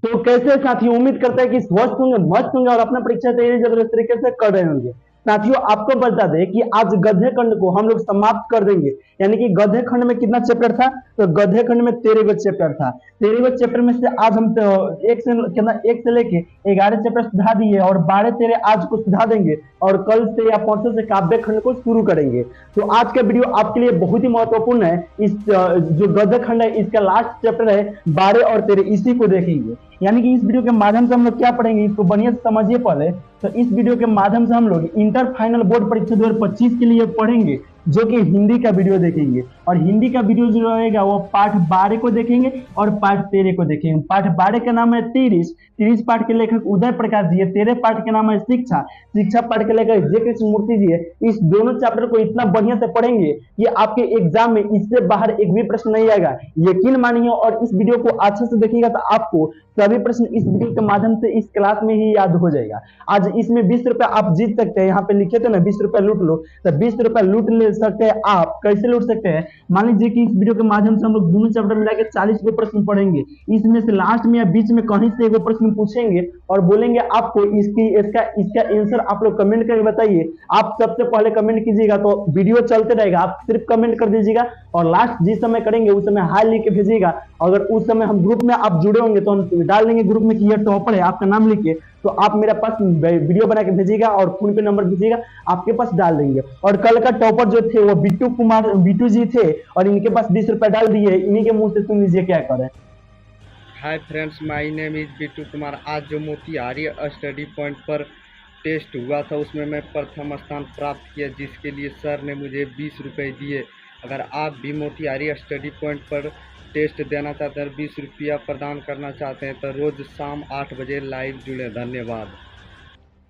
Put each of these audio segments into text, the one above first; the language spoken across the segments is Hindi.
तो कैसे साथियों, उम्मीद करते हैं कि स्वस्थ होंगे, मस्त होंगे और अपना परीक्षा तैयारी जबरदस्त तरीके से कर रहे होंगे। साथियों, आपको बता दें कि आज गधे खंड को हम लोग समाप्त कर देंगे। यानी कि गधे खंड में कितना चैप्टर था? तो गधे खंड में 13 चैप्टर था। 13 चैप्टर में से आज हम तो एक से लेके 11 चैप्टर सुधा दिए और 12-13 आज को सुधा देंगे और कल से या परसों से काव्य खंड को शुरू करेंगे। तो आज का वीडियो आपके लिए बहुत ही महत्वपूर्ण है। इस जो गद्य खंड है इसका लास्ट चैप्टर है 12 और 13, इसी को देखेंगे। यानी कि इस वीडियो के माध्यम से हम लोग क्या पढ़ेंगे, इसको बढ़िया से समझिए पहले। तो इस वीडियो के माध्यम से हम लोग इंटर फाइनल बोर्ड परीक्षा 2025 के लिए पढ़ेंगे, जो कि हिंदी का वीडियो देखेंगे। और हिंदी का वीडियो जो रहेगा वो पाठ 12 को देखेंगे और पाठ 13 को देखेंगे। पाठ 12 का नाम है 30 पाठ के लेखक उदय प्रकाश जी है। 13 पाठ के नाम है शिक्षा पाठ के लेखक जे कृष्ण मूर्ति जी है। इस दोनों चैप्टर को इतना बढ़िया से पढ़ेंगे कि आपके एग्जाम में इससे बाहर एक भी प्रश्न नहीं आएगा, यकीन मानिए। और इस वीडियो को अच्छे से देखिएगा तो आपको सभी प्रश्न इस वीडियो के माध्यम से इस क्लास में ही याद हो जाएगा। आज इसमें 20 रुपए आप जीत सकते हैं। यहाँ पे लिखे थे ना 20 रुपए लूट लो, तो 20 रुपए लूट ले सकते हैं आप। कैसे लूट सकते हैं? मान लीजिए कि इस वीडियो के माध्यम से हम लोग दोनों चैप्टर मिला के 40 गो प्रश्न पढ़ेंगे। इसमें से लास्ट में या बीच में कहीं से एगो प्रश्न पूछेंगे और बोलेंगे आपको इसका आंसर आप लोग कमेंट करके बताइए। आप सबसे पहले कमेंट कीजिएगा तो वीडियो चलते रहेगा, आप सिर्फ कमेंट कर दीजिएगा और लास्ट जिस समय करेंगे उस समय हाई लिख के भेजिएगा। अगर उस समय हम ग्रुप में आप जुड़े होंगे तो हम डाल देंगे ग्रुप में कि ये टॉपर है, आपका नाम लिख के तो आप मेरे पास वीडियो बना के भेजिएगा और फोन पे नंबर भेजिएगा, आपके पास डाल देंगे। और कल का टॉपर जो थे वो बिट्टू जी थे और इनके पास 20 रुपए डाल दिए। इन्हीं के मुंह से सुन लीजिए क्या करें। Hi friends, my name is Bittu Kumar. आज जो मोतिहारी स्टडी पॉइंट पर टेस्ट हुआ था उसमें मैं प्रथम स्थान प्राप्त किया, जिसके लिए सर ने मुझे 20 रुपये दिए। अगर आप भी मोतिहारी स्टडी पॉइंट पर टेस्ट देना चाहते हैं और 20 रुपया प्रदान करना चाहते हैं तो रोज़ शाम 8 बजे लाइव जुड़े। धन्यवाद।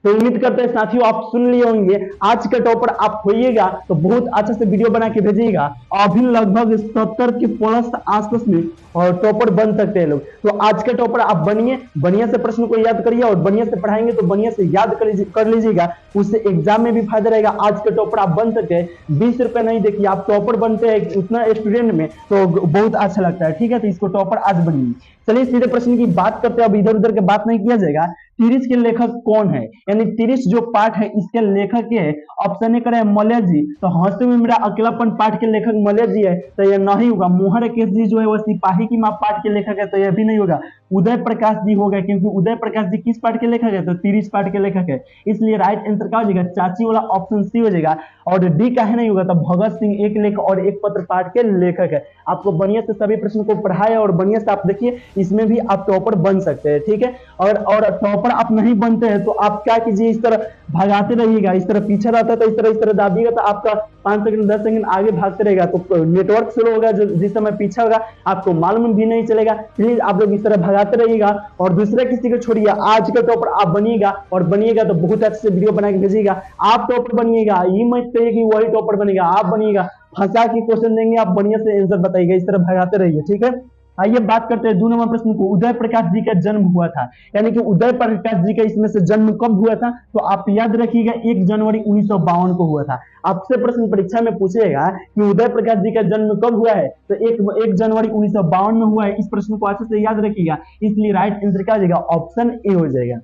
तो उम्मीद करते हैं साथियों आप सुन लिए होंगे। आज का टॉपर आप होइएगा तो बहुत अच्छे से वीडियो बना के भेजिएगा। अभी लगभग 70 के प्लस आसपास में और टॉपर बन सकते हैं लोग। तो आज का टॉपर आप बनिए, बढ़िया से प्रश्न को याद करिए और बढ़िया से पढ़ाएंगे तो बढ़िया से याद कर लीजिएगा, उससे एग्जाम में भी फायदा रहेगा। आज का टॉपर आप बन सकते हैं। 20 रुपए नहीं, देखिए आप टॉपर बनते हैं उतना स्टूडेंट में तो बहुत अच्छा लगता है। ठीक है, तो इसको टॉपर आज बनिए। चलिए सीधे प्रश्न की बात करते हैं, अब इधर उधर के बात नहीं किया जाएगा। 30 के लेखक कौन है? यानी 30 जो पाठ है इसके लेखक है। ऑप्शन ए करें मलय जी, तो हंसते में मेरा अकेलापन पाठ के लेखक मलय जी है, तो यह नहीं होगा। मोहन केश जी जो है वह सिपाही की मां पाठ के लेखक है, तो यह भी नहीं होगा। उदय प्रकाश जी हो गए, क्योंकि उदय प्रकाश जी किस पाठ के लेखक है? तो 30 पाठ के लेखक है। इसलिए राइट आंसर क्या हो जाएगा? चाची वाला ऑप्शन सी हो जाएगा। और डी काहे नहीं होगा? तो भगत सिंह एक लेख और एक पत्र पाठ के लेखक है। आपको बढ़िया से सभी प्रश्न को पढ़ाए और बढ़िया से आप देखिए, इसमें भी आप टॉपर बन सकते हैं। ठीक है, और टॉपर आप नहीं बनते हैं तो आप क्या कीजिए, इस तरह भगाते रहिएगा। इस तरह पीछे रहता है तो इस तरह दाबिएगा तो आपका 5 सेकंड 10 सेकंड आगे भागते रहेगा, तो नेटवर्क स्लो होगा। जो जिस समय पीछे होगा आपको मालूम भी नहीं चलेगा। प्लीज आप लोग इस तरह भगाते रहिएगा और दूसरे किसी को छोड़िए। आज का टॉपर आप बनिएगा और बनिएगा तो बहुत अच्छे से वीडियो बना के भेजिएगा। आप टॉपर बनिएगा, ये मत कहिए कि वही टॉपर बनेगा। आप बनिएगा, फंसा के क्वेश्चन देंगे, आप बढ़िया से आंसर बताइएगा। इस तरह भगाते रहिए। ठीक है, आइए बात करते हैं 2 नंबर प्रश्न को। उदय प्रकाश जी का जन्म हुआ था, यानी कि उदय प्रकाश जी का इसमें से जन्म कब हुआ था? तो आप याद रखिएगा 1 जनवरी 1952 को हुआ था। आपसे प्रश्न परीक्षा में पूछेगा कि उदय प्रकाश जी का जन्म कब हुआ है, तो 1 जनवरी 1952 में हुआ है। इस प्रश्न को अच्छे से याद रखिएगा, इसलिए राइट आंसर क्या हो जाएगा? ऑप्शन ए हो जाएगा।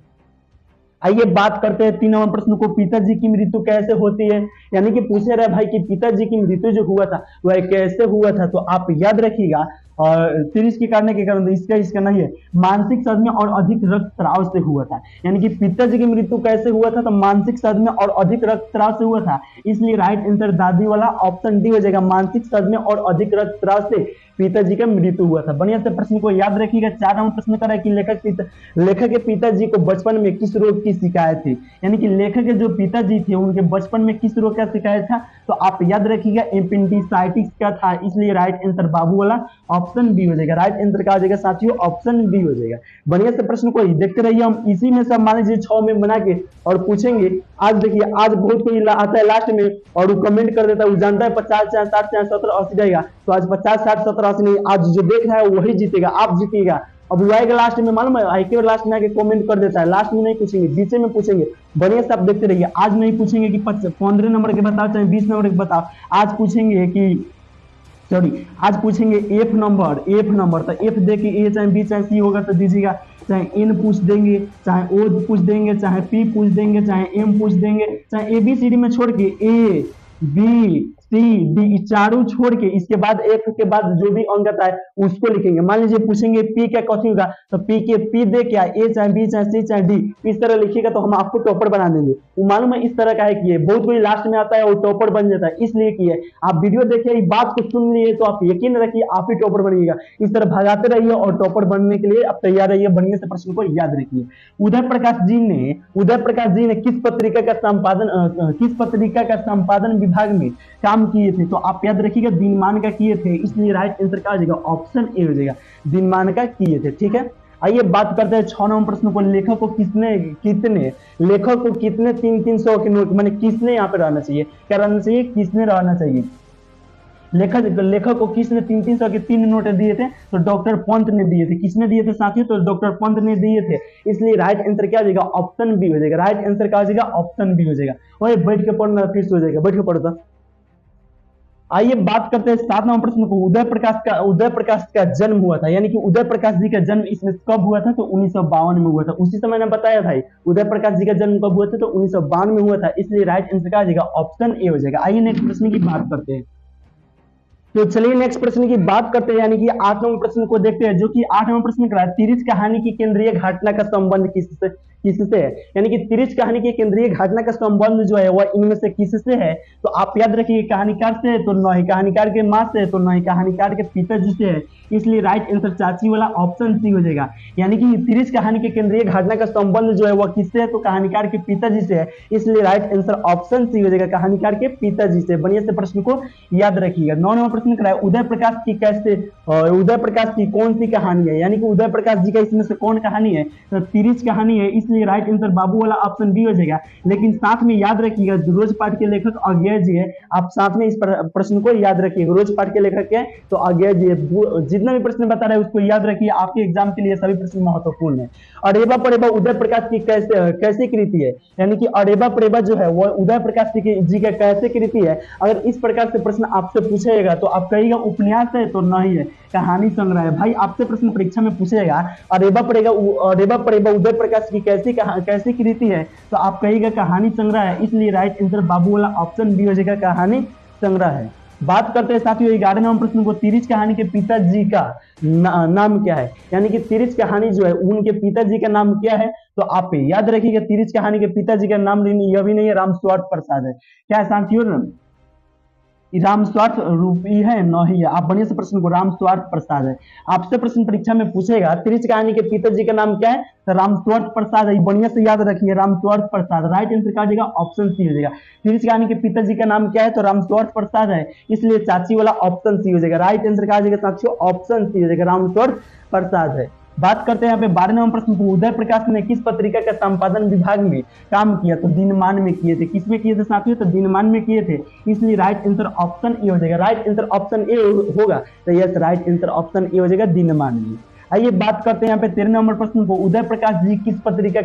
आइए बात करते हैं 3 नंबर प्रश्न को। पिताजी की मृत्यु कैसे होती है? यानी कि पूछे रहे भाई कि पिताजी की मृत्यु जो हुआ था वह कैसे हुआ था, तो आप याद रखिएगा। और 30 के कारण इसका नहीं है, मानसिक सदमे और अधिक रक्तस्राव से हुआ था। यानी कि पिताजी की मृत्यु कैसे हुआ था? तो मानसिक सदमे और अधिक रक्तस्राव से हुआ था। इसलिए राइट आंसर दादी वाला ऑप्शन डी हो जाएगा। मानसिक सदमे और अधिक रक्तस्राव से पिताजी का मृत्यु हुआ था। बढ़िया से प्रश्न को याद रखिएगा। 4 नंबर प्रश्न कर रहा है कि लेखक के पिताजी को बचपन में किस रोग की शिकायत थी? यानी कि लेखक के जो पिताजी थे उनके बचपन में किस रोग का शिकायत था? तो आप याद रखिएगा एपेंडिसाइटिस का था। इसलिए राइट आंसर बाबू वाला ऑप्शन बी हो जाएगा। राइट आंसर क्या हो जाएगा साथियों? ऑप्शन बी हो जाएगा। बढ़िया से प्रश्न को देखते रहिए। हम इसी में सब मान लीजिए 6 में बना के और पूछेंगे। आज देखिए, आज बहुत कोई आता है लास्ट में और वो कमेंट कर देता है, वो जानता है 50 चाहे 60 चाहे 70 80 जाएगा। तो आज 50 60 70 80 नहीं, आज जो देख रहा है वही जीतेगा, आप जीतिएगा। अब वो आएगा लास्ट में, मालूम है आके लास्ट में आके कमेंट कर देता है। लास्ट में नहीं पूछेंगे, बीच में पूछेंगे। बढ़िया से आप देखते रहिए। आज नहीं पूछेंगे कि 15 नंबर के बताओ चाहे 20 नंबर के बताओ, आज पूछेंगे कि सॉरी, आज पूछेंगे एफ नंबर तो एफ दे के ए चाहे बी चाहे सी होगा तो दीजिएगा, चाहे एन पूछ देंगे, चाहे ओ पूछ देंगे, चाहे पी पूछ देंगे, चाहे एम पूछ देंगे, चाहे ए बी सी डी में छोड़ के ए बी सी डी चारों छोड़ के इसके बाद एफ के बाद जो भी अंक आता है उसको लिखेंगे। मान लीजिए पूछेंगे पी क्या कथी होगा, तो पी के पी दे क्या ए चाहे बी चाहे सी चाहे डी, इस तरह लिखिएगा तो हम आपको टॉपर बना देंगे। वो मालूम है इस तरह का है कि ये बहुत कोई लास्ट में आता है और टॉपर बन जाता है, इसलिए कि है आप वीडियो देखिए, बात को सुन लिए तो आप यकीन रखिए आप ही टॉपर बनिएगा। इस तरह भगाते रहिए और टॉपर बनने के लिए आप तैयार रहिए, बढ़िया से प्रश्न को याद रखिए। उदय प्रकाश जी ने किस पत्रिका का संपादन विभाग में काम किए थे, तो आप याद रखिएगा दिनमान का किए थे, इसलिए राइट आंसर क्या हो जाएगा, ऑप्शन ए हो जाएगा, दिनमान का किए थे। ठीक है, आइए बात करते हैं 6 नंबर प्रश्न को। लेखक को कितने 300 के नोट, माने किसने यहाँ पे रहना चाहिए, क्या रहना चाहिए, किसने रहना चाहिए। लेखक को किसने 300 के 3 नोट दिए थे, तो डॉक्टर पंत ने दिए थे। किसने दिए थे साथियों, तो डॉक्टर पंत ने दिए थे, इसलिए राइट आंसर क्या हो जाएगा, ऑप्शन बी हो जाएगा। राइट आंसर क्या हो जाएगा, ऑप्शन बी हो जाएगा। वही बैठ के पढ़ना फिर से हो जाएगा, बैठ के पढ़ता। आइए बात करते हैं 7 नंबर प्रश्न को। उदय प्रकाश का जन्म हुआ था, यानी कि उदय प्रकाश जी का जन्म इसमें कब हुआ था, तो 1952 में हुआ था। उसी समय मैंने बताया था उदय प्रकाश जी का जन्म कब हुआ था, तो 1952 में हुआ था, इसलिए राइट आंसर क्या हो जाएगा, ऑप्शन ए हो जाएगा। आइए नेक्स्ट प्रश्न की बात करते हैं। तो चलिए नेक्स्ट प्रश्न की बात करते हैं, यानी कि 8 नंबर प्रश्न को देखते हैं, जो कि 8 नंबर प्रश्न का तिरिच कहानी की केंद्रीय घटना का संबंध किससे है, यानी कि तिरिच कहानी की केंद्रीय घटना का संबंध जो है वह इनमें से किससे है, तो आप याद रखिए कहानीकार से, तो नहीं कहानीकार के माँ से, तो नहीं कहानीकार के पिताजी से है, इसलिए राइट आंसर चाची वाला ऑप्शन सी हो जाएगा। यानी कि तिरिच कहानी के केंद्रीय घटना का संबंध जो है वह किससे है, तो कहानीकार के पिताजी से है, इसलिए राइट आंसर ऑप्शन सी हो जाएगा, कहानीकार के पिताजी से। बढ़िया से प्रश्न को याद रखिएगा। 9 नंबर प्रश्न कराया, उदय प्रकाश की कौन सी कहानी है, यानी कि उदय प्रकाश जी का इसमें से कौन कहानी है, तो तिरिच कहानी है, इसलिए राइट आंसर बाबू वाला ऑप्शन बी हो जाएगा। लेकिन साथ में याद रखिएगा रोज पाठ के लेखक अज्ञेय जी है, आप साथ में इस प्रश्न को याद रखिए, रोज पाठ के लेखक है तो अज्ञेय जी है। जितना भी प्रश्न बता रहे हैं उसको याद रखिए, आपके एग्जाम के लिए सभी प्रश्न महत्वपूर्ण है। अरेबा परेबा उदय प्रकाश की कैसे कृति है, यानी कि अरेबा परेबा जो है वह उदय प्रकाश जी का कैसे कृति है। अगर इस प्रकार से प्रश्न आपसे पूछेगा तो आप कहिएगा उपन्यास है, तो नहीं है, कहानी संग्रह है। भाई आपसे प्रश्न परीक्षा में पूछेगा अरेबा परेबा उदय प्रकाश की कैसी कृति है, तो आप कहिएगा कहानी संग्रह है, इसलिए राइट आंसर बाबू वाला ऑप्शन बी हो जाएगा, कहानी संग्रह है। बात करते हैं साथियों 11 नंबर प्रश्न को। तिरिच कहानी के पिताजी का नाम क्या है, यानी कि तिरिच कहानी जो है उनके पिताजी का नाम क्या है, तो आप याद रखिएगा तिरिच कहानी के पिताजी का नाम यह भी नहीं है, रामस्वार्थ प्रसाद है। क्या है साथियों, रामस्वार्थ रूपी है, नहीं है। आप बढ़िया से प्रश्न को, रामस्वार्थ प्रसाद है। आपसे प्रश्न परीक्षा में पूछेगा तिरिच कहानी के पिताजी का नाम क्या है, तो रामस्वार्थ प्रसाद है, बढ़िया से याद रखिए, रामस्वार्थ प्रसाद। राइट आंसर क्या हो जाएगा, ऑप्शन सी हो जाएगा। तिरिच कहानी के पिताजी का नाम क्या है, तो रामस्वार्थ प्रसाद है, इसलिए चाची वाला ऑप्शन सी हो जाएगा। राइट आंसर क्या हो जाएगा साथियों, ऑप्शन सी हो जाएगा, रामस्वार्थ प्रसाद है। बात करते हैं यहाँ पे 12 नंबर प्रश्न को। उदय प्रकाश ने किस पत्रिका का संपादन विभाग में काम किया, तो दिनमान में किए थे। किसमें किए थे साथियों, तो दिनमान में किए थे, इसलिए राइट आंसर ऑप्शन ए हो जाएगा। राइट आंसर ऑप्शन ए होगा, तो yes right answer option A हो जाएगा, दिनमान में। आइए बात करते हैं यहाँ पे 13 नंबर प्रश्न को। उदय प्रकाश जी किस पत्रिका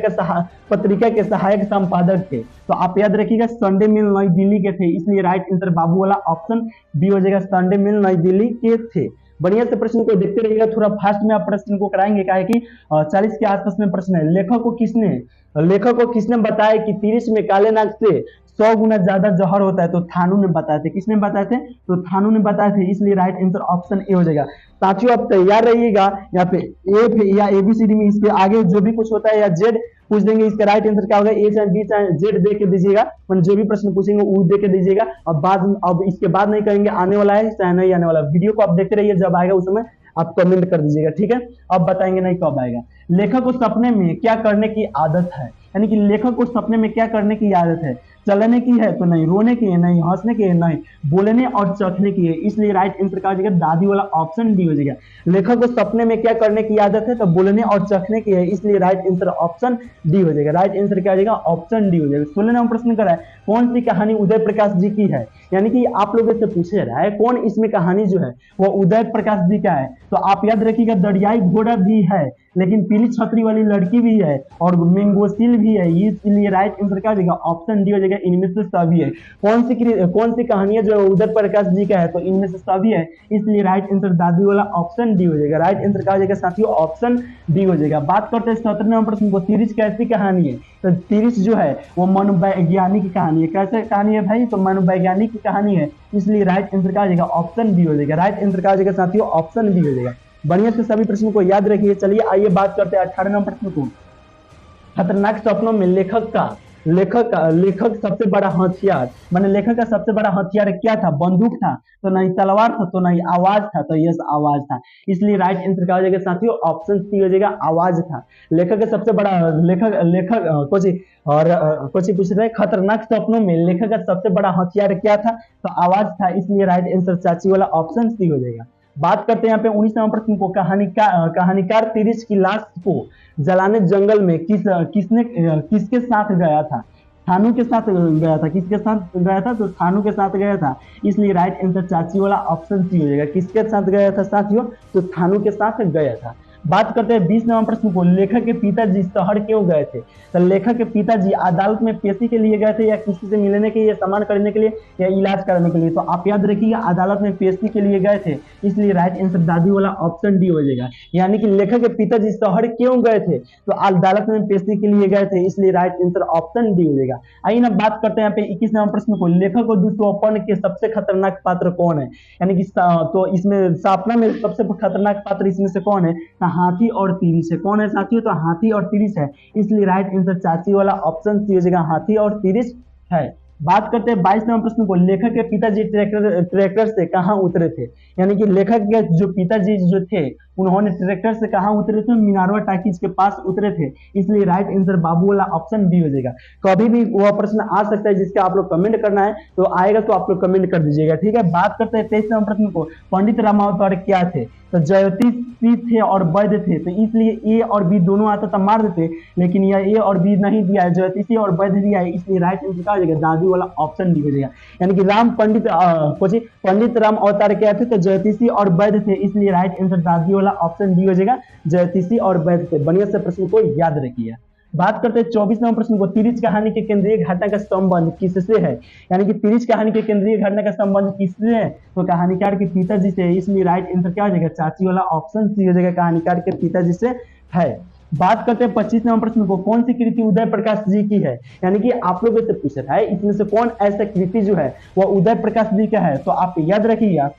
के सहायक संपादक थे, तो आप याद रखिएगा संडे मेल नई दिल्ली के थे, इसलिए राइट आंसर बाबू वाला ऑप्शन बी हो जाएगा, संडे मेल नई दिल्ली के थे। बढ़िया से प्रश्न को देखते रहिएगा, थोड़ा फास्ट में आप प्रश्न को कराएंगे, क्या है कि 40 के आसपास में प्रश्न है। लेखक को किसने बताया कि तिरिच में काले नाग से 100 गुना ज्यादा जहर होता है, तो थानू ने बताए थे। किसने बताए थे, तो थानू ने बताए थे, इसलिए राइट आंसर ऑप्शन ए हो जाएगा। साथियों आप तैयार रहिएगा, यहाँ पे ए या एबीसीडी में इसके आगे जो भी कुछ होता है या जेड पूछ देंगे, इसका राइट आंसर क्या होगा, ए चाहे बी चाहे जेड दे के दीजिएगा, जो भी प्रश्न पूछेंगे वो दे के दीजिएगा। अब इसके बाद नहीं कहेंगे आने वाला है चाहे नहीं आने वाला। वीडियो को आप देखते रहिए, जब आएगा उस समय आप कमेंट कर दीजिएगा, ठीक है। अब बताएंगे नहीं कब आएगा। लेखक को सपने में क्या करने की आदत है, यानी कि लेखक को सपने में क्या करने की आदत है, चलने की है तो नहीं, रोने की है नहीं, हंसने की है नहीं, बोलने और चखने की है, इसलिए राइट आंसर क्या हो जाएगा, दादी वाला ऑप्शन डी हो जाएगा। लेखक को सपने में क्या करने की आदत है, तो बोलने और चखने की है, इसलिए राइट आंसर ऑप्शन डी हो जाएगा। राइट आंसर क्या हो जाएगा, ऑप्शन डी हो जाएगा। 16 नंबर प्रश्न कर रहा है, कौन सी कहानी उदय प्रकाश जी की है, यानी कि आप लोगों से पूछे रहा है कौन इसमें कहानी जो है वो उदय प्रकाश जी का है, तो आप याद रखिएगा दरियाई घोड़ा भी है, लेकिन पीली छतरी वाली लड़की भी है और मैंगोस्टिल भी है, इसलिए राइट आंसर क्या हो जाएगा, ऑप्शन डी हो जाएगा, इनमें से सभी है। कौन सी कहानियां जो उदय प्रकाश जी का है, तो इनमें से सभी है, इसलिए राइट आंसर दादी वाला ऑप्शन डी हो जाएगा। राइट आंसर क्या हो जाएगा साथियों, ऑप्शन डी हो जाएगा। बात करते हैं 17 नंबर प्रश्न को, तिरिच कैसी कहानी है, तो तिरिच जो है वो मनोवैज्ञानिक की कहानी है। कैसे कहानी है भाई, तो मनोवैज्ञानिक की कहानी है, इसलिए राइट आंसर क्या हो जाएगा, ऑप्शन बी हो जाएगा। राइट आंसर क्या हो जाएगा साथियों, ऑप्शन बी हो जाएगा। बढ़िया से सभी प्रश्नों को याद रखिए। चलिए आइए बात करते हैं 18 नंबर प्रश्न को, खतरनाक सपनों में लेखक सबसे बड़ा हथियार, माने लेखक का सबसे बड़ा हथियार क्या था, बंदूक था, तो नहीं तलवार था, तो नहीं आवाज था, तो यस आवाज था, इसलिए राइट आंसर क्या हो जाएगा साथियों, ऑप्शन सी हो जाएगा, आवाज था। लेखक का सबसे बड़ा कुछ पूछ रहे, खतरनाक सपनों में लेखक का सबसे बड़ा हथियार क्या था, तो आवाज था, इसलिए राइट आंसर चाची वाला ऑप्शन सी हो जाएगा। बात करते हैं यहाँ पे 19 नंबर प्रश्न को, कहानीकार तिरिच की लाश को जलाने जंगल में किसके साथ गया था, थानू के साथ गया था, किसके साथ गया था, तो थानू के साथ गया था, इसलिए राइट आंसर चाची वाला ऑप्शन सी हो जाएगा। किसके साथ गया था साथियों, तो थानू के साथ गया था। बात करते हैं 20 नंबर प्रश्न को, लेखक के पिताजी शहर क्यों गए थे, तो लेखक के पिताजी अदालत में पेशी के लिए गए थे, या किसी से मिलने के लिए, सम्मान करने के लिए, या इलाज कराने के लिए, तो आप याद रखिएगा अदालत में पेशी के लिए गए थे, इसलिए राइट आंसर दादी वाला ऑप्शन डी हो जाएगा। यानी कि लेखक के पिताजी शहर क्यों गए थे, तो अदालत में पेशी के लिए गए थे, इसलिए राइट आंसर ऑप्शन डी हो जाएगा। आइए ना बात करते हैं यहाँ पे 21 नंबर प्रश्न को, लेखक और दुष्टोपन के सबसे खतरनाक पात्र कौन है, यानी कि तो इसमें सपना में सबसे खतरनाक पात्र इसमें से कौन है, हाथी और तिरिच है। कौन है साथियों, तो हाथी और तिरिच है, इसलिए राइट आंसर चाची वाला ऑप्शन सी हो जाएगा, हाथी और तिरिच है। बात करते हैं 22 नंबर प्रश्न को, लेखक के पिताजी ट्रैक्टर से कहां उतरे थे, यानी कि लेखक के जो पिताजी जो थे उन्होंने ट्रैक्टर से कहां उतरे थे, मिनारवा टाकीज के पास उतरे थे, इसलिए राइट आंसर बाबू वाला ऑप्शन बी हो जाएगा। कभी भी वह प्रश्न आ सकता है जिसका आप लोग कमेंट करना है, तो आएगा तो आप लोग कमेंट कर दीजिएगा, ठीक है। बात करते हैं 23 नंबर प्रश्न को, पंडित रामावतार क्या थे, तो ज्योतिषी थे और वैद्य थे, तो इसलिए ए और बी दोनों आता तो मार देते, लेकिन यह ए और बी नहीं दिया है, ज्योतिषी और वैद्य दिया है, इसलिए राइट आंसर क्या हो जाएगा, दादी वाला ऑप्शन डी हो जाएगा। यानी कि पंडित राम अवतार क्या थे, तो ज्योतिषी और वैद्य थे, इसलिए राइट आंसर दादी वाला ऑप्शन डी हो जाएगा, ज्योतिषी और वैद्य थे। बढ़िया से प्रश्न को याद रखिए। बात करते हैं 24 नंबर प्रश्न को, तिरिच कहानी के केंद्रीय घटना का संबंध किससे है, यानी कि तिरिच कहानी के केंद्रीय घटना का संबंध किससे है, तो कहानीकार के पिताजी से, इसलिए राइट आंसर क्या हो जाएगा, चाची वाला ऑप्शन सी हो जाएगा, कहानीकार के पिताजी से है। बात करते हैं 25 नंबर प्रश्न को, कौन सी कृति उदय प्रकाश जी की है, यानी कि आप लोगों से पूछ रहा है इसमें से कौन ऐसा कृति जो है वह उदय प्रकाश जी का है, तो आप याद रखिएगा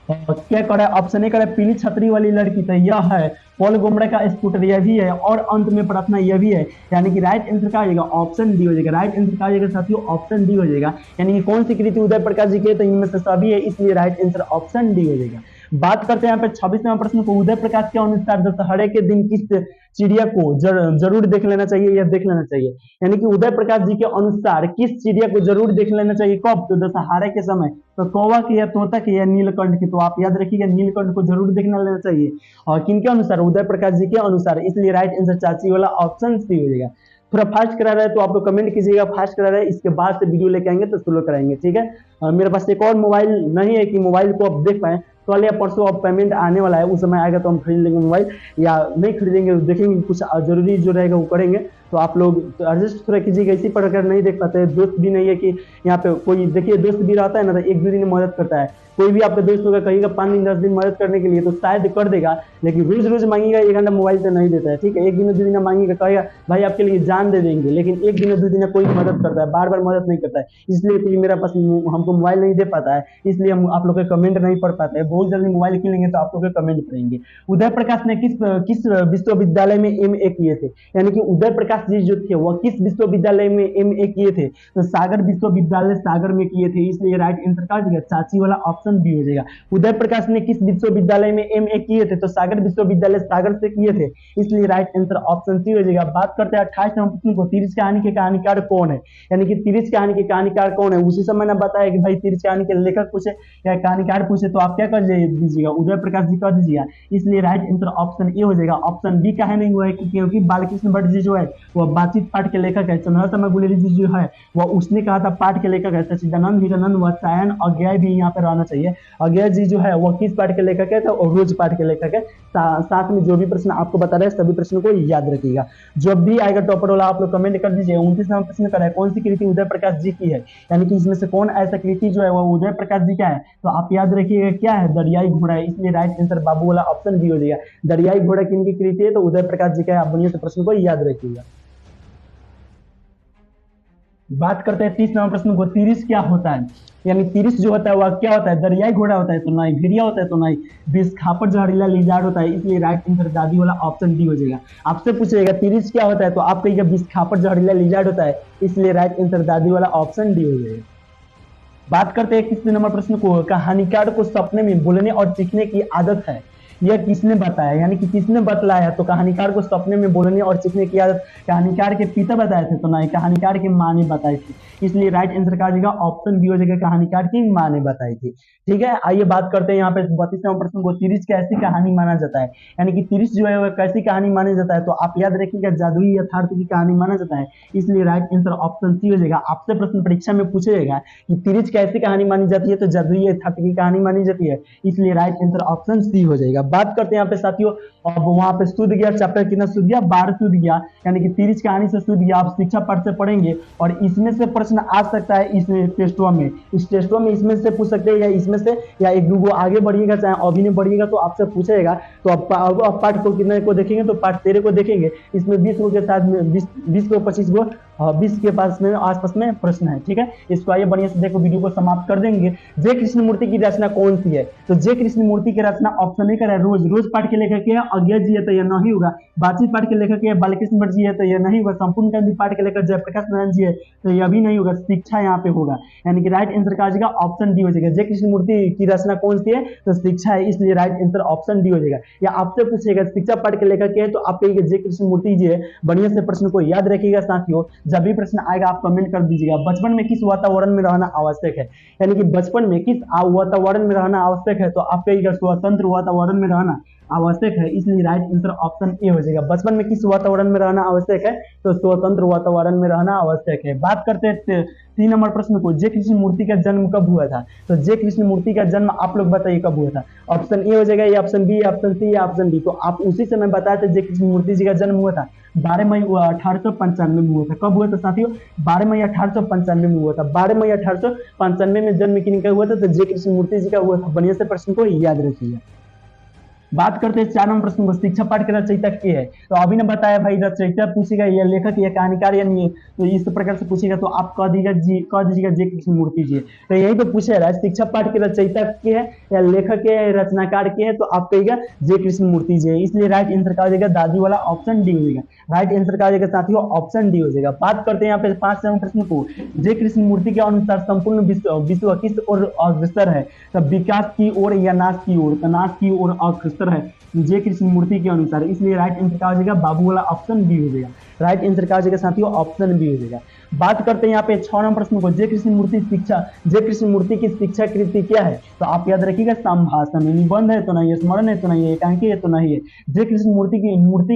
क्या करे, ऑप्शन ए करे पीली छतरी वाली लड़की, तो यह है पॉल गोमड़ा का स्कूटर, यह भी है, और अंत में प्रार्थना यह भी है, यानी कि राइट आंसर क्या हो जाएगा, ऑप्शन डी हो जाएगा। राइट आंसर क्या हो जाएगा साथियों, ऑप्शन डी हो जाएगा। यानी कि कौन सी कृति उदय प्रकाश जी की है, तो इनमें से सभी है, इसलिए राइट आंसर ऑप्शन डी हो जाएगा। बात करते हैं यहाँ पे 26 नंबर प्रश्न को, उदय प्रकाश के अनुसार दशहरे के दिन किस चिड़िया को जरूर देख लेना चाहिए या देख लेना चाहिए, यानी कि उदय प्रकाश जी के अनुसार किस चिड़िया को जरूर देख लेना चाहिए, कब, तो दशहरे के समय, तो कौवा के या तोता के या नीलकंठ के, तो आप याद रखिएगा नीलकंठ को जरूर देखना लेना चाहिए, और किनके अनुसार, उदय प्रकाश जी के अनुसार, इसलिए राइट आंसर चाची वाला ऑप्शन सी हो जाएगा। थोड़ा फास्ट करा रहा है तो आप लोग कमेंट कीजिएगा, फास्ट करा रहा है, इसके बाद से वीडियो लेके आएंगे तो स्लो कराएंगे, ठीक है। मेरे पास एक और मोबाइल नहीं है कि मोबाइल को आप देख पाए, कल या परसों अब पेमेंट आने वाला है, उस समय आएगा तो हम खरीद लेंगे मोबाइल, या नहीं खरीदेंगे देखेंगे, कुछ जरूरी जो रहेगा वो करेंगे, तो आप लोग एडजस्ट थोड़ा कीजिएगा। इसी पर अगर नहीं देख पाते, दोस्त भी नहीं है कि यहाँ पे कोई, देखिए दोस्त भी रहता है ना, तो एक दो दिन मदद करता है, कोई भी आपका दोस्त होगा कहेगा 5 दिन 10 दिन मदद करने के लिए तो शायद कर देगा, लेकिन रोज रोज मांगेगा 1 घंटा मोबाइल तो नहीं देता है, ठीक है। 1 दिन 2 दिन मांगेगा, कहेगा भाई आपके लिए जान दे देंगे, लेकिन 1 दिन 2 दिन कोई मदद करता है, बार बार मदद नहीं करता है, इसलिए कोई मेरा पास हमको मोबाइल नहीं दे पाता है, इसलिए हम आप लोग के कमेंट नहीं पढ़ पाते हैं। बहुत जल्दी मोबाइल किनेंगे तो आप लोग के कमेंट पढ़ेंगे। उदय प्रकाश ने किस विश्वविद्यालय में MA किए थे, यानी कि उदय प्रकाश जी जो थे वह किस विश्वविद्यालय में MA किए थे, तो सागर विश्वविद्यालय सागर में किए थे, इसलिए राइट आंसर क्या हो जाएगा, चाची वाला ऑप्शन बी हो जाएगा। उदय प्रकाश ने किस विश्वविद्यालय में MA किए थे, तो सागर विश्वविद्यालय सागर से किए थे, इसलिए राइट आंसर ऑप्शन सी हो जाएगा। बात करते हैं 28 नंबर प्रश्न को, तिरिच कहानी के कहानीकार कौन है, यानी कि तिरिच कहानी के कहानीकार कौन है, उसी समय ने बताया कि भाई तिरिच कहानी के लेखक पूछे या कहानीकार पूछे तो आप क्या कर दीजिएगा, उदय प्रकाश जी कर दीजिएगा, इसलिए राइट आंसर ऑप्शन ए हो जाएगा। ऑप्शन बी काहे नहीं हुआ है, क्योंकि बालकृष्ण भट्ट जी जो है वह बातचीत पाठ के लेखक है। चंद्रशर्मा गुलेरी जी जो है वह उसने कहा था पाठ के लेखक है। सच्चिदानंद हीरानंद वात्स्यायन अज्ञाय भी यहाँ पे रहना चाहिए। अज्ञाय जी जो है वह किस पाठ के लेखक है, तो रोज पाठ के लेखक है। साथ में जो भी प्रश्न आपको बता रहे हैं सभी प्रश्नों को याद रखिएगा। जब भी आएगा टॉपर वाला आप लोग कमेंट कर दीजिए। 29 नंबर प्रश्न कर रहा है कौन सी कृति उदय प्रकाश जी की है, यानी कि इसमें से कौन ऐसा कृति जो है वो उदय प्रकाश जी का है, तो आप याद रखिएगा क्या है, दरियाई घोड़ा है। इसलिए राइट आंसर बाबू वाला ऑप्शन भी हो जाएगा। दरियाई घोड़ा किन की कृति है, तो उदय प्रकाश जी का है। आप बढ़िया से प्रश्न को याद रखिएगा। बात करते हैं 30 नंबर प्रश्न को, तिरिस क्या होता है, यानी तिरिस जो होता है वह क्या होता है, दरियाई घोड़ा होता है तो नहीं, भेड़िया होता है तो नहीं, बिस्खापर जहरीला लिजार्ड होता है। इसलिए राइट आंसर दादी वाला ऑप्शन डी हो जाएगा। आपसे पूछेगा तिरिस क्या होता है, तो आप कहिएगा बिस्खापर जहरीला लिजार्ड होता है। इसलिए राइट आंसर दादी वाला ऑप्शन डी हो जाएगा। बात करते हैं 21 नंबर प्रश्न को, कहानीकार को सपने में बोलने और सीखने की आदत है, यह किसने बताया, यानी कि किसने बतलाया, तो कहानीकार को सपने में बोलने और सीखने की आदत कहानीकार के पिता बताए थे, तो नहीं, कहानीकार की माँ ने बताई थी। इसलिए राइट आंसर का जाएगा ऑप्शन बी हो जाएगा, कहानीकार की माँ ने बताई थी। ठीक है, आइए बात करते हैं यहाँ पे 32 नंबर प्रश्न को, तिरिस कैसी कहानी माना जाता है, यानी कि तिरिस जो है वह कैसी कहानी माना जाता है, तो आप याद रखिएगा जादुई यथार्थ की कहानी माना जाता है। इसलिए राइट आंसर ऑप्शन सी हो जाएगा। आपसे प्रश्न परीक्षा में पूछेगा कि तिरिस कैसी कहानी मानी जाती है, तो जादुई यथार्थ की कहानी मानी जाती है। इसलिए राइट आंसर ऑप्शन सी हो जाएगा। बात करते हैं यहाँ पे साथियों, अब वहां पे सूद गया चैप्टर कितना सूद गया, 12 सूद गया, यानी कि तिरिस कहानी से सूद गया। आप शिक्षा पाठ से पढ़ेंगे और इसमें से प्रश्न आ सकता है इस टेस्टवा में, इस टेस्टवा में इसमें से पूछ सकते हैं, या इसमें से या एक दो आगे बढ़िएगा, चाहे अभी नहीं बढ़िएगा तो आपसे पूछेगा। तो आप पार्ट को कितने को देखेंगे, तो पार्ट 13 को देखेंगे। इसमें 20 को के साथ में 20 को 25 को 20 के पास में आसपास में प्रश्न है। ठीक है, इसको आइए बढ़िया से देखो, वीडियो को समाप्त कर देंगे। जय कृष्णमूर्ति की रचना कौन सी है, तो जय कृष्णमूर्ति की रचना ऑप्शन नहीं करा, रोज पाठ के लेखक है अज्ञा जी है तो यह नहीं होगा, बातचीत पाठ के लेखक है बालकृष्ण भट्ट जी है तो यह नहीं होगा, संपूर्ण गांधी पाठ के लेखक जयप्रकाश नारायण जी है तो यह भी नहीं होगा, शिक्षा यहाँ पे होगा। यानी कि राइट आंसर का आ जाएगा ऑप्शन डी हो जाएगा। जय कृष्णमूर्ति की रचना कौन सी है, तो शिक्षा है। इसलिए राइट आंसर ऑप्शन डी हो जाएगा। या आपसे पूछेगा शिक्षा पाठ के लेखक है, तो आप कहिएगा जय कृष्णमूर्ति जी है। बढ़िया से प्रश्न को याद रखिएगा साथियों। जब भी प्रश्न आएगा आप कमेंट कर दीजिएगा। बचपन में किस वातावरण में रहना आवश्यक है, यानी कि बचपन में किस वातावरण में रहना आवश्यक है, तो आप कहिएगा स्वतंत्र वातावरण में रहना आवश्यक है। इसलिए राइट आंसर ऑप्शन ए हो जाएगा। बचपन में किस वातावरण में रहना आवश्यक है, तो स्वतंत्र वातावरण में रहना आवश्यक है। बात करते हैं 3 नंबर प्रश्न को, जय कृष्णमूर्ति का जन्म कब हुआ था, तो जय कृष्णमूर्ति का जन्म आप लोग बताइए कब हुआ था। ऑप्शन ए हो जाएगा, या ऑप्शन बी, ऑप्शन सी, या ऑप्शन डी। तो आप उसी समय बताए थे जय कृष्णमूर्ति जी का जन्म हुआ था 12 मई 1895 में हुआ था। कब हुआ था साथियों, 12 मई 1895 में हुआ था। 12 मई 1895 में जन्म किनका हुआ था, तो जय कृष्णमूर्ति जी का हुआ था। बढ़िया से प्रश्न को याद रखिएगा। बात करते हैं 4 नंबर प्रश्न को, शिक्षा पाठ के रचयिता के है, तो अभी ने बताया भाई रचयिता पूछेगा या लेखक या कहानीकार या नहीं, तो इस प्रकार से पूछेगा तो आप कह दीजिएगा जय कृष्णमूर्ति जी। तो यही तो पूछे रहा है, शिक्षा पाठ के रचयिता के है या लेखक के रचनाकार के है, तो आप कहिएगा जय कृष्णमूर्ति जी। इसलिए राइट आंसर का हो जाएगा दादी वाला ऑप्शन डी हो जाएगा। राइट आंसर का हो जाएगा साथियों ऑप्शन डी हो जाएगा। बात करते हैं यहाँ पे 5 नंबर प्रश्न को, जय कृष्णमूर्ति के अनुसार संपूर्ण विश्व किस ओर अग्रसर है, तो विकास की ओर या नाश की ओर, तो नाश की ओर अग्रसर है जय कृष्णमूर्ति के अनुसार। इसलिए राइट आंसर का हो जाएगा बाबू वाला ऑप्शन बी हो जाएगा। राइट आंसर का हो जाएगा साथियों ऑप्शन बी हो जाएगा। बात करते हैं यहाँ पे 6 नंबर प्रश्न को, जय कृष्णमूर्ति की शिक्षा कृति क्या है, तो आप याद रखिएगा संभाषण, निबंध है तो नहीं है, स्मरण है तो नहीं है, एकांकी है तो नहीं है। जय कृष्णमूर्ति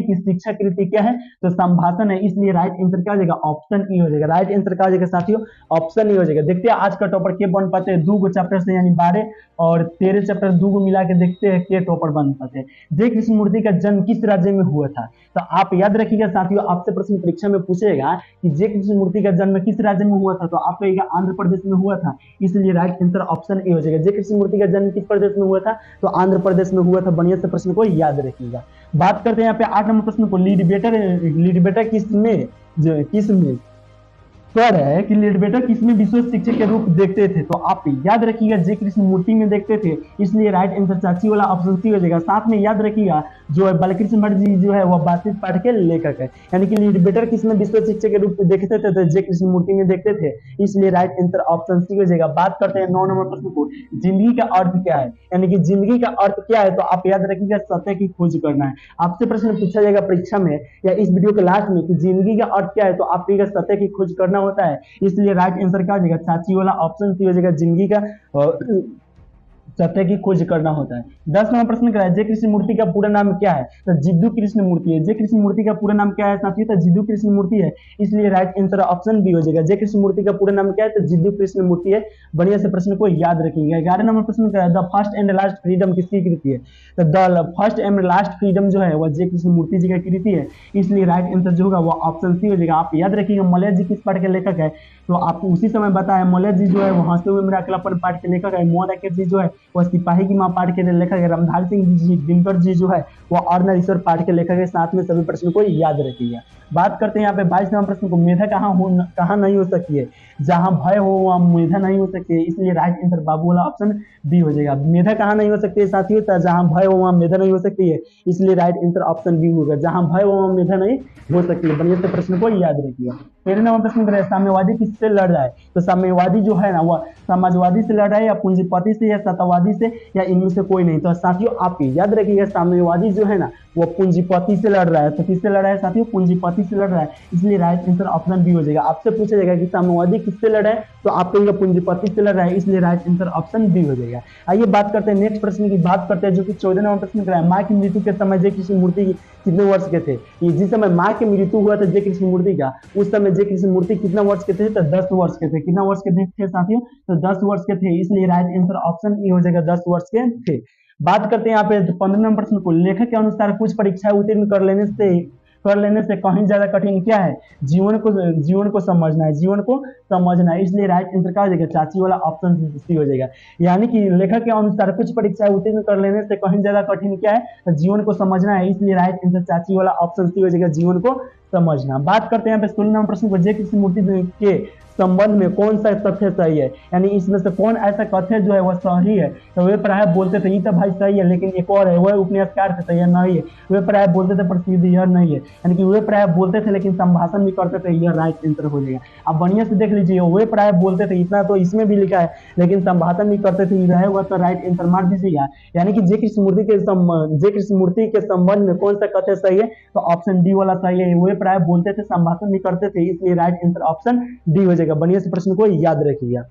की शिक्षा कृति क्या है, तो संभाषण है। इसलिए राइट आंसर क्या हो जाएगा ऑप्शन ई हो जाएगा। राइट आंसर का हो जाएगा साथियों ऑप्शन ई हो जाएगा। देखते हैं आज का टॉपर के बन पाते हैं, 2 चैप्टर से, यानी 12 और 13 चैप्टर 2 को मिला के देखते हैं के टॉपर बन पाते हैं। जय कृष्णमूर्ति का जन्म किस राज्य में हुआ था, तो आप याद रखिएगा साथियों। आपसे प्रश्न परीक्षा में पूछेगा कि जय कृष्णमूर्ति का जन्म किस राज्य में हुआ था, तो आप कहिएगा आंध्र प्रदेश में हुआ था। इसलिए राइट आंसर ऑप्शन ए हो जाएगा। जय कृष्णमूर्ति का जन्म किस प्रदेश में हुआ था, तो आंध्र प्रदेश में हुआ था। बढ़िया से प्रश्न को याद रखिएगा। बात करते हैं यहाँ पे 8 नंबर प्रश्न को, लीडबेटर किसमें स्वर है कि लीडबेटर किसमें विश्व शिक्षक के रूप देखते थे, तो आप याद रखिएगा जय कृष्णमूर्ति में देखते थे। इसलिए राइट आंसर चाची वाला ऑप्शन सी हो जाएगा। साथ में याद रखिएगा जो है बालकृष्ण भट्ट जी जो है वह बातचीत पाठ के लेखक है, यानी कि लीडबेटर किसमें विश्व शिक्षक के रूप में देखते थे, तो जय कृष्णमूर्ति में देखते थे। इसलिए राइट आंसर ऑप्शन सी हो जाएगा। बात करते हैं 9 नंबर प्रश्न को, जिंदगी का अर्थ क्या है, यानी कि जिंदगी का अर्थ क्या है, तो आप याद रखिएगा सत्य की खोज करना है। आपसे प्रश्न पूछा जाएगा परीक्षा में या इस वीडियो के लास्ट में कि जिंदगी का अर्थ क्या है, तो आप कहिएगा सत्य की खोज करना होता है। इसलिए राइट आंसर क्या हो जाएगा चाची वाला ऑप्शन सी हो जाएगा। सत्य की खोज करना होता है। 10 नंबर प्रश्न क्या है, जय कृष्ण मूर्ति का पूरा नाम क्या है? तो जिद्दू कृष्ण मूर्ति है। जय कृष्ण मूर्ति का पूरा नाम क्या है साथियों? तो जिद्दू कृष्ण मूर्ति है, इसलिए राइट आंसर ऑप्शन बी हो जाएगा। जय कृष्ण मूर्ति का पूरा नाम क्या है? तो जिद्दू कृष्ण मूर्ति है। बढ़िया से प्रश्न को याद रखिएगा। 11 नंबर प्रश्न क्या है, the first and last freedom किसकी कृति है? तो the first and last freedom जो है वह जय कृष्ण मूर्ति जी का कृति है, इसलिए राइट आंसर जो होगा वो ऑप्शन सी हो जाएगा। आप याद रखिएगा मलय जी किस पाठ के लेखक है, तो आपको उसी समय बताया मलय जी जो है वो हंसते हुए मेरा अकेलापन पाठ के लेखक है। मोहन राकेश जी जो है वह सिपाही की मां पाठ के लेखक है। रामधारी सिंह जी दिनकर जी जो है वो अर्धनारीश्वर पाठ के लेखक है। साथ में सभी प्रश्नों को याद रखिएगा। बात करते हैं यहाँ पे 22 नंबर प्रश्न को, मेधा कहाँ नहीं हो सकती है? जहां भय हो वहां मेधा नहीं हो सकती है, इसलिए राइट आंसर बाबू वाला ऑप्शन बी हो जाएगा। मेधा कहाँ नहीं हो सकती है साथियों? तो जहां भय हो वहां मेधा नहीं हो सकती है, इसलिए राइट आंसर ऑप्शन बी होगा। जहां भय हो वहां मेधा नहीं हो सकती है। बढ़िया से प्रश्न को याद रखिएगा। 13 नंबर प्रश्न करें, साम्यवादी किससे लड़ रहा है? तो साम्यवादी जो है ना वह समाजवादी से लड़ रहा है, या पूंजीपति से, या सत्तावादी से, या इनमें से कोई नहीं। तो साथियों आप याद रखिएगा साम्यवादी जो है ना वो पूंजीपति से लड़ रहा है। तो किससे लड़ रहा है साथियों? पूंजीपति से लड़ रहा है, इसलिए राइट आंसर ऑप्शन बी हो जाएगा। आपसे पूछा जाएगा कि साम्यवादी किससे लड़ रहा है, तो आप कहेंगे पूंजीपति से लड़ रहा है, इसलिए राइट आंसर ऑप्शन बी हो जाएगा। आइए बात करते हैं नेक्स्ट प्रश्न की, बात करते हैं जो कि 14 नंबर प्रश्न का है, माँ की मृत्यु के समय जय कृष्ण मूर्ति कितने वर्ष के थे? ये जिस समय माँ की मृत्यु हुआ था जय कृष्ण मूर्ति का, उस समय जय कृष्ण मूर्ति कितना वर्ष के थे? तो 10 वर्ष के थे। कितना वर्ष के थे साथियों? तो 10 वर्ष के थे, इसलिए राइट आंसर ऑप्शन ए हो जाएगा, 10 वर्ष के थे। बात करते हैं यहाँ पे 15 नंबर प्रश्न को, लेखक के अनुसार कुछ परीक्षाएं उत्तीर्ण कर लेने से कहीं ज्यादा कठिन क्या है? जीवन को समझना है, जीवन को समझना है, इसलिए राइट आंसर क्या हो जाएगा? चाची वाला ऑप्शन सी हो जाएगा। यानी कि लेखक के अनुसार कुछ परीक्षाएं उत्तीर्ण कर लेने से कहीं ज्यादा कठिन क्या है? तो जीवन को समझना है, इसलिए राइट आंसर चाची वाला ऑप्शन सी हो जाएगा, जीवन को समझना। बात करते हैं यहाँ पे 16 नंबर प्रश्न को, जय कृष्ण मूर्ति के संबंध में कौन सा तथ्य सही है? यानी इसमें से कौन ऐसा तथ्य जो है वह सही है? तो वे प्राय बोलते थे ये तो भाई सही है, लेकिन एक और है वह उपन्यासकार थे, यह नहीं है। वे प्राय बोलते थे प्रसिद्ध, यह नहीं है। यानी कि वे प्राय बोलते थे लेकिन संभाषण भी करते थे, यह राइट आंसर हो जाएगा। आप बढ़िया से देख लीजिए, वे प्राय बोलते थे इतना तो इसमें भी लिखा है, लेकिन संभाषण भी करते थे, यह होगा तो राइट आंसर मार दीजिएगा। यानी कि जय कृष्ण मूर्ति के संबंध में कौन सा तथ्य सही है? तो ऑप्शन डी वाला सही है। वे प्राय बोलते थे, संभाषण भी करते थे, इसलिए राइट आंसर ऑप्शन डी हो जाएगा। बढ़िया से प्रश्न को याद रखिएगा।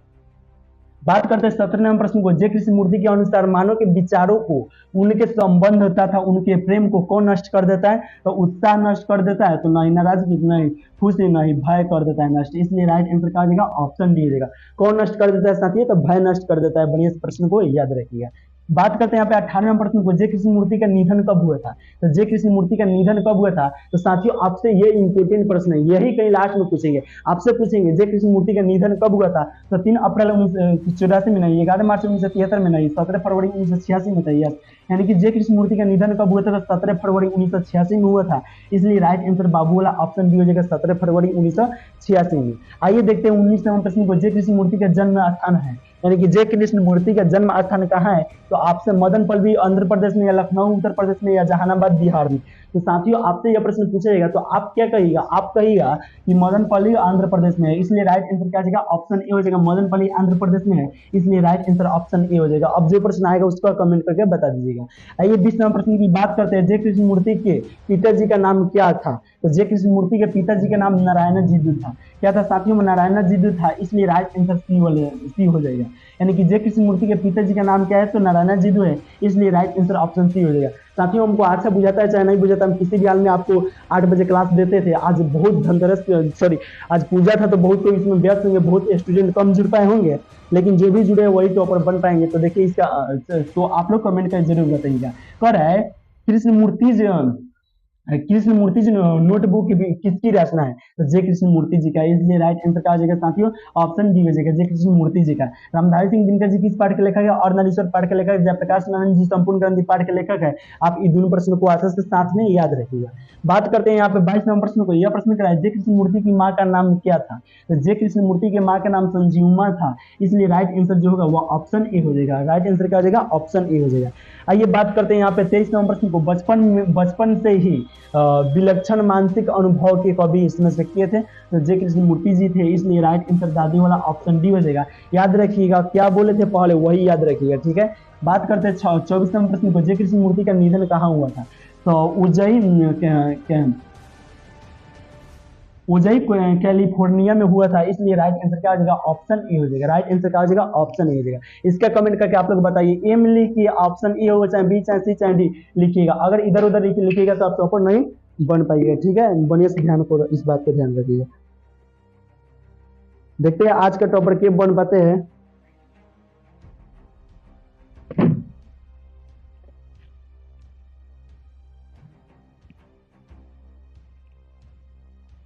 बात करते हैं 17 नंबर प्रश्न को, जय कृष्ण मूर्ति के अनुसार मानव के विचारों को, उनके संबंध तथा उनके प्रेम को कौन नष्ट कर देता है? तो उत्साह नष्ट कर देता है, तो नहीं नाराजगी, नहीं खुशी, नहीं भय कर देता है नष्ट, इसलिए राइट आंसर क्या हो जाएगा? ऑप्शन डी हो जाएगा। कौन नष्ट कर देता है साथियों? तो भय नष्ट कर देता है। बढ़िया से प्रश्न को याद रखिएगा। बात करते हैं यहाँ पे 18 नंबर प्रश्न को, जय कृष्ण मूर्ति का निधन कब हुआ था? तो जय कृष्ण मूर्ति का निधन कब हुआ था? तो साथियों आपसे ये इंपोर्टेंट प्रश्न है, यही कहीं लास्ट में पूछेंगे, आपसे पूछेंगे जय कृष्ण मूर्ति का निधन कब हुआ था? तो 3 अप्रैल 1984 में नहीं, 11 मार्च 1973 में नहीं, 17 फरवरी 1986 में था। यस, यानी कि जय कृष्ण मूर्ति का निधन कब हुआ था? तो 17 फरवरी 1986 में हुआ था, इसलिए राइट आंसर बाबू वाला ऑप्शन बी हो जाएगा, 17 फरवरी 1986 में। आइए देखते हैं 19 नंबर प्रश्न को, जय कृष्ण मूर्ति का जन्म स्थान है, यानी कि जय कृष्ण मूर्ति का जन्म स्थान कहाँ है? तो आपसे मदनपल्ली आंध्र प्रदेश में, या लखनऊ उत्तर प्रदेश में, या जहानाबाद बिहार में। तो साथियों आपसे यह प्रश्न पूछा जाएगा तो आप क्या कहिएगा? आप कहिएगा कि मदनपल्ली आंध्र प्रदेश में है, इसलिए राइट आंसर क्या हो जाएगा? ऑप्शन ए हो जाएगा, मदनपल्ली आंध्र प्रदेश में है, इसलिए राइट आंसर ऑप्शन ए हो जाएगा। अब जो प्रश्न आएगा उसका कमेंट करके बता दीजिएगा। आइए 20 नंबर प्रश्न की बात करते हैं, जय कृष्ण मूर्ति के पिताजी का नाम क्या था? तो जय कृष्ण मूर्ति के पिताजी का नाम नारायण जिद्दू था। क्या था साथियों? नारायण जिद्दू था, इसलिए राइट आंसर सी हो जाएगा। यानी कि जय कृष्ण मूर्ति के पिताजी का नाम क्या है? तो नारायण जिद्दू है, इसलिए राइट आंसर ऑप्शन सी हो जाएगा। साथियों हमको अच्छा बुझाता है चाहे नहीं बुझाता, हम किसी भी हाल में आपको 8 बजे क्लास देते थे। आज बहुत आज पूजा था तो बहुत इसमें व्यस्त होंगे, बहुत स्टूडेंट कम जुड़ पाए होंगे, लेकिन जो भी जुड़े हैं वही टॉपर बन पाएंगे। तो देखिए इसका तो आप लोग कमेंट कर जरूर बताइएगा। कर है कृष्ण मूर्ति जी नोटबुक किसकी रचना है? तो जय कृष्ण मूर्ति जी का, इसलिए राइट आंसर क्या हो जाएगा साथियों? ऑप्शन डी हो जाएगा, जय कृष्ण मूर्ति जी का। रामधारी सिंह दिनकर जी किस पाठ के लेखक है? और नरेश्वर पाठ के लेखक है। जयप्रकाश नारायण जी संपूर्ण ग्रंथि पाठ के लेखक है। आप इन दोनों प्रश्नों को आसानी से साथ में याद रखिएगा। बात करते हैं यहाँ पे 22 नंबर प्रश्न को, यह प्रश्न क्या है? जय कृष्ण मूर्ति की माँ का नाम क्या था? तो जय कृष्ण मूर्ति के माँ का नाम संजीवमा था, इसलिए राइट आंसर जो होगा वो ऑप्शन ए हो जाएगा। राइट आंसर क्या हो जाएगा? ऑप्शन ए हो जाएगा। आइए बात करते हैं यहाँ पे 23 नंबर प्रश्न को, बचपन से ही विलक्षण मानसिक अनुभव के कवि इसमें से किए थे? तो जय कृष्ण मूर्ति जी थे, इसलिए राइट आंसर दादी वाला ऑप्शन डी हो जाएगा। याद रखिएगा क्या बोले थे पहले वही याद रखिएगा, ठीक है। बात करते हैं 24 नंबर प्रश्न को, जय कृष्ण मूर्ति का निधन कहाँ हुआ था? तो उज्जैन ओजाई कैलिफोर्निया में हुआ था, इसलिए राइट आंसर क्या हो जाएगा, ऑप्शन ए हो जाएगा। राइट आंसर क्या हो जाएगा, ऑप्शन ए हो जाएगा। इसका कमेंट करके आप लोग बताइए, एम लिखिए, ऑप्शन ए होगा, चाहे बी, चाहे सी, चाहे डी लिखिएगा। अगर इधर उधर लिखिएगा तो आप टॉपर नहीं बन पाइएगा, ठीक है। बढ़िया से ध्यान को, इस बात का ध्यान रखिएगा। देखते हैं आज का टॉपर के बन पाते हैं।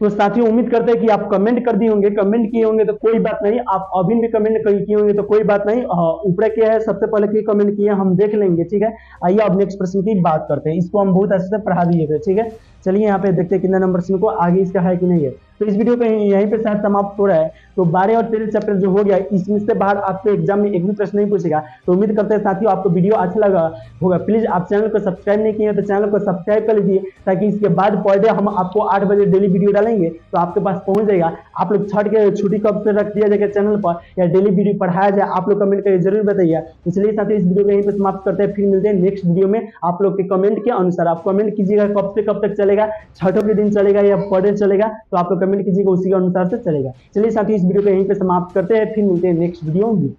तो साथियों उम्मीद करते हैं कि आप कमेंट कर दिए होंगे, कमेंट किए होंगे तो कोई बात नहीं, आप अभी भी कमेंट किए होंगे तो कोई बात नहीं। ऊपर क्या है, सबसे पहले की कमेंट किए हम देख लेंगे, ठीक है। आइए अब नेक्स्ट प्रश्न की बात करते हैं, इसको हम बहुत अच्छे से पढ़ा दिए थे, ठीक है। चलिए यहाँ पे देखते हैं कितना नंबर प्रश्न को आगे इसका है कि नहीं है। तो इस वीडियो को यहीं पे शायद समाप्त हो रहा है। तो 12 और 13 चैप्टर जो हो गया, इसमें से बाहर आपके एग्जाम में एक भी प्रश्न नहीं पूछेगा। तो उम्मीद करते हैं साथियों आपको वीडियो अच्छा लगा होगा। प्लीज आप चैनल को सब्सक्राइब नहीं किए हैं तो चैनल को सब्सक्राइब कर लीजिए, ताकि इसके बाद पर डे हम आपको 8 बजे डेली वीडियो डालेंगे तो आपके पास पहुंच जाएगा। आप लोग छठ के छुट्टी कब से रख दिया जाएगा चैनल पर, या डेली वीडियो पढ़ाया जाए, आप लोग कमेंट करके जरूर बताइए। इसलिए साथियों इस वीडियो को यहीं पे समाप्त करते हैं, फिर मिलते हैं नेक्स्ट वीडियो में। आप लोग के कमेंट के अनुसार आप कमेंट कीजिएगा कब से कब तक चलेगा, छठों के दिन चलेगा या पर डे चलेगा, तो आप लोग कमेंट कीजिएगा, उसी के अनुसार से चलेगा। चलिए साथियों इस वीडियो को यहीं पे समाप्त करते हैं, फिर मिलते हैं नेक्स्ट वीडियो में।